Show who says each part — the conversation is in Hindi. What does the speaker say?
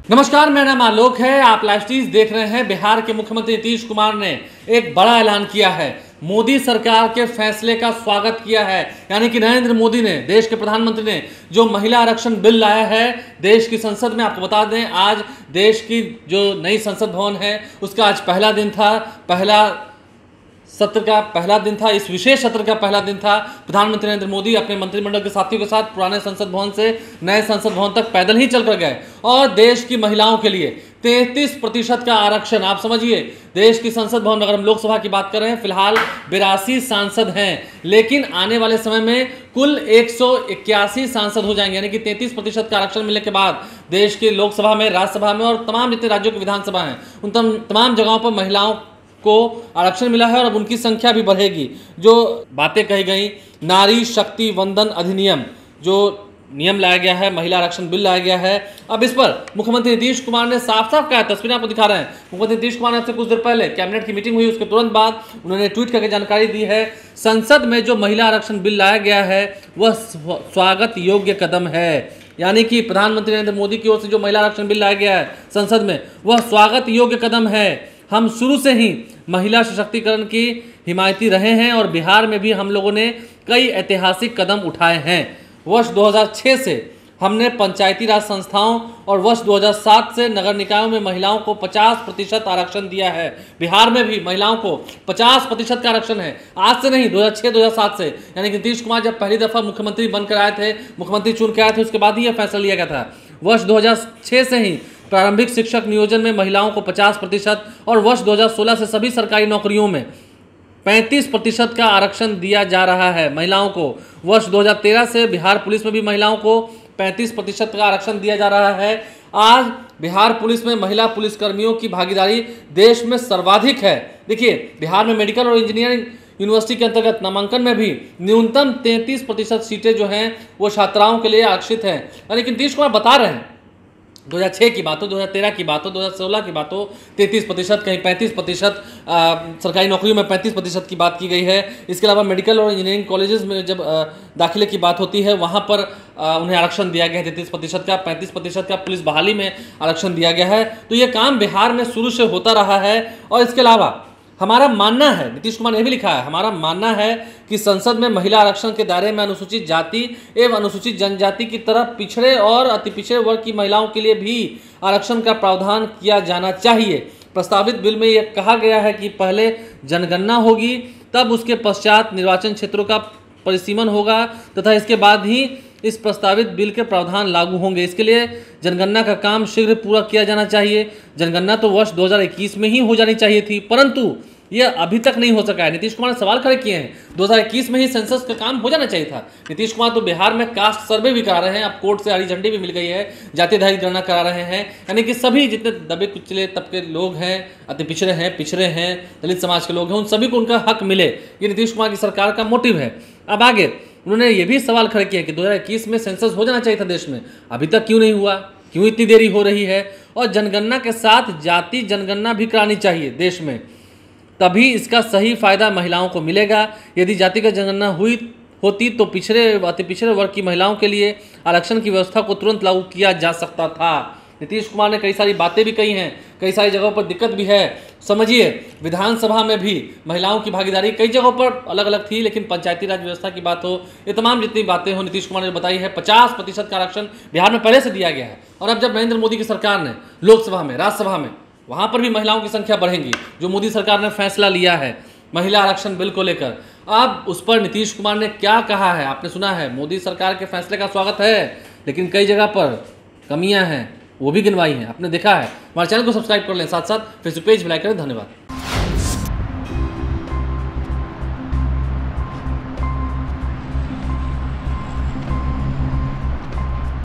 Speaker 1: नमस्कार, मेरा नाम आलोक है। आप लाइव स्ट्रीम देख रहे हैं। बिहार के मुख्यमंत्री नीतीश कुमार ने एक बड़ा ऐलान किया है। मोदी सरकार के फैसले का स्वागत किया है। यानी कि नरेंद्र मोदी ने, देश के प्रधानमंत्री ने जो महिला आरक्षण बिल लाया है देश की संसद में, आपको बता दें आज देश की जो नई संसद भवन है उसका आज पहला दिन था, पहला सत्र का पहला दिन था। इस विशेष सत्र का पहला दिन था। प्रधानमंत्री नरेंद्र मोदी अपने मंत्रिमंडल के साथियों के साथ पुराने संसद भवन से नए संसद भवन तक पैदल ही चलकर गए और देश की महिलाओं के लिए 33% का आरक्षण। आप समझिए, देश की संसद भवन में, अगर हम लोकसभा की बात कर रहे हैं, फिलहाल 82 सांसद हैं, लेकिन आने वाले समय में कुल 181 सांसद हो जाएंगे। यानी कि 33% का आरक्षण मिलने के बाद देश की लोकसभा में, राज्यसभा में और तमाम जितने राज्यों की विधानसभा हैं उन तमाम जगहों पर महिलाओं को आरक्षण मिला है और अब उनकी संख्या भी बढ़ेगी। जो बातें कही गई, नारी शक्ति वंदन अधिनियम जो नियम लाया गया है, महिला आरक्षण बिल लाया गया है, अब इस पर मुख्यमंत्री नीतीश कुमार ने साफ साफ कहा, तस्वीरें आपको दिखा रहे हैं। मुख्यमंत्री नीतीश कुमार ने से कुछ देर पहले कैबिनेट की मीटिंग हुई, उसके तुरंत बाद उन्होंने ट्वीट करके जानकारी दी है, संसद में जो महिला आरक्षण बिल लाया गया है वह स्वागत योग्य कदम है। यानी कि प्रधानमंत्री नरेंद्र मोदी की ओर से जो महिला आरक्षण बिल लाया गया है संसद में, वह स्वागत योग्य कदम है। हम शुरू से ही महिला सशक्तिकरण की हिमायती रहे हैं और बिहार में भी हम लोगों ने कई ऐतिहासिक कदम उठाए हैं। वर्ष 2006 से हमने पंचायती राज संस्थाओं और वर्ष 2007 से नगर निकायों में महिलाओं को 50% आरक्षण दिया है। बिहार में भी महिलाओं को 50% का आरक्षण है। आज से नहीं, 2006-2007 से। यानी कि नीतीश कुमार जब पहली दफा मुख्यमंत्री बनकर आए थे, मुख्यमंत्री चुन के आए थे, उसके बाद ही यह फैसला लिया गया था। वर्ष 2006 से ही प्रारंभिक शिक्षक नियोजन में महिलाओं को 50% और वर्ष 2016 से सभी सरकारी नौकरियों में 35% का आरक्षण दिया जा रहा है महिलाओं को। वर्ष 2013 से बिहार पुलिस में भी महिलाओं को 35% का आरक्षण दिया जा रहा है। आज बिहार पुलिस में महिला पुलिसकर्मियों की भागीदारी देश में सर्वाधिक है। देखिए, बिहार में मेडिकल और इंजीनियरिंग यूनिवर्सिटी के अंतर्गत नामांकन में भी न्यूनतम 33% सीटें जो हैं वो छात्राओं के लिए आरक्षित हैं। यानी कि नीतीश कुमार बता रहे हैं, 2006 की बात हो, 2013 की बात हो, 2016 की बात हो, 33%, कहीं 35%, सरकारी नौकरियों में 35% की बात की गई है। इसके अलावा मेडिकल और इंजीनियरिंग कॉलेजेस में जब दाखिले की बात होती है वहाँ पर उन्हें आरक्षण दिया गया है 33% का, 35% का पुलिस बहाली में आरक्षण दिया गया है। तो ये काम बिहार में शुरू से होता रहा है। और इसके अलावा हमारा मानना है, नीतीश कुमार ने भी लिखा है, हमारा मानना है कि संसद में महिला आरक्षण के दायरे में अनुसूचित जाति एवं अनुसूचित जनजाति की तरह पिछड़े और अति पिछड़े वर्ग की महिलाओं के लिए भी आरक्षण का प्रावधान किया जाना चाहिए। प्रस्तावित बिल में यह कहा गया है कि पहले जनगणना होगी, तब उसके पश्चात निर्वाचन क्षेत्रों का परिसीमन होगा तथा इसके बाद ही इस प्रस्तावित बिल के प्रावधान लागू होंगे। इसके लिए जनगणना का काम शीघ्र पूरा किया जाना चाहिए। जनगणना तो वर्ष 2021 में ही हो जानी चाहिए थी, परंतु यह अभी तक नहीं हो सका है। नीतीश कुमार ने सवाल खड़े किए हैं, 2021 में ही सेंसस का काम हो जाना चाहिए था। नीतीश कुमार तो बिहार में कास्ट सर्वे भी करा रहे हैं, अब कोर्ट से हरी झंडी भी मिल गई है, जाति आधारित गणना करा रहे हैं। यानी कि सभी जितने दबे कुचले तबके लोग हैं, अति पिछड़े हैं, दलित समाज के लोग हैं, उन सभी को उनका हक मिले, ये नीतीश कुमार की सरकार का मोटिव है। अब आगे उन्होंने ये भी सवाल खड़े किया कि 2021 में सेंसस हो जाना चाहिए था देश में, अभी तक क्यों नहीं हुआ, क्यों इतनी देरी हो रही है। और जनगणना के साथ जाति जनगणना भी करानी चाहिए देश में, तभी इसका सही फायदा महिलाओं को मिलेगा। यदि जातिगत जनगणना होती तो पिछड़े अति पिछड़े वर्ग की महिलाओं के लिए आरक्षण की व्यवस्था को तुरंत लागू किया जा सकता था। नीतीश कुमार ने कई सारी बातें भी कही हैं, कई सारी जगहों पर दिक्कत भी है। समझिए, विधानसभा में भी महिलाओं की भागीदारी कई जगहों पर अलग अलग थी, लेकिन पंचायती राज व्यवस्था की बात हो, ये तमाम जितनी बातें हो, नीतीश कुमार ने बताई है। 50% का आरक्षण बिहार में पहले से दिया गया है और अब जब नरेंद्र मोदी की सरकार ने लोकसभा में, राज्यसभा में, वहाँ पर भी महिलाओं की संख्या बढ़ेगी। जो मोदी सरकार ने फैसला लिया है महिला आरक्षण बिल को लेकर, अब उस पर नीतीश कुमार ने क्या कहा है आपने सुना है। मोदी सरकार के फैसले का स्वागत है, लेकिन कई जगह पर कमियां हैं, वो भी गिनवाई हैं, आपने देखा है। हमारे चैनल को सब्सक्राइब कर लें, साथ साथ फेसबुक पेज भी लाइक करें। धन्यवाद।